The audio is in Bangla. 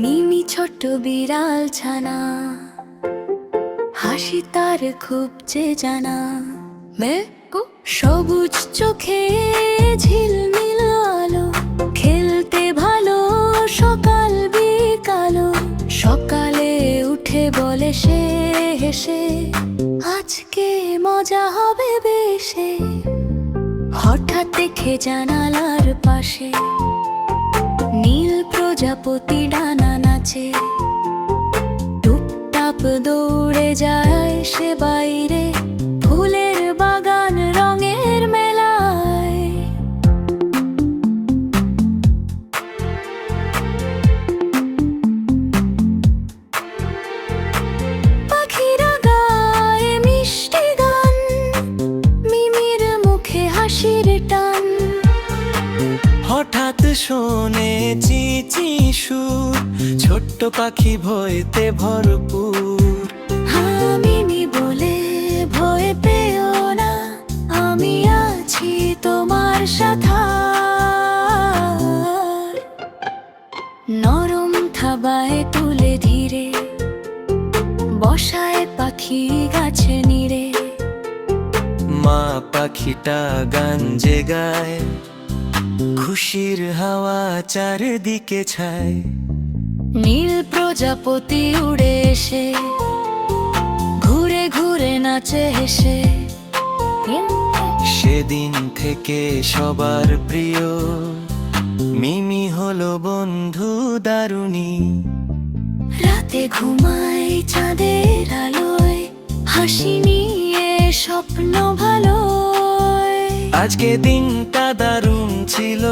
মিমি ছোট্ট বিড়াল ছানা, হাসি তার খুব যে জানা। সবুজ চোখে ঝিলমিল আলো, খেলতে ভালো সকাল বিকালো। সকালে উঠে বলে সে হেসে, আজকে মজা হবে বেশে। হঠাৎ দেখে জানালার পাশে নীল প্রজাপতি ডানা নাচে। টুপটাপ দৌড়ে যায় সে বাইরে, ফুলের বাগান রঙের মেলায়। পাখিরা গায় মিষ্টি গান, মিমির মুখে হাসির টান। হঠাৎ শোনে চিচি সুর, ছোট্ট পাখি ভয়তে ভরপুর। মিমি বলে ভয় পেও না, আমি আছি তোমার সাথে। নরম থাবায় তুলে ধীরে বসায় পাখি গাছে নিড়ে। মা পাখিটা গান যে গায়, খুশির হাওয়া চারদিকে ছায়। নীল প্রজাপতি উড়ে এসে ঘুরে ঘুরে নাচে হেসে। সেদিন থেকে সবার প্রিয়, মিমি হলো বন্ধু দারুণী। রাতে ঘুমাই চাঁদের আলোয়, হাসি নিয়ে স্বপ্ন ভালো। আজকে দিনটা দারুণ ছিল।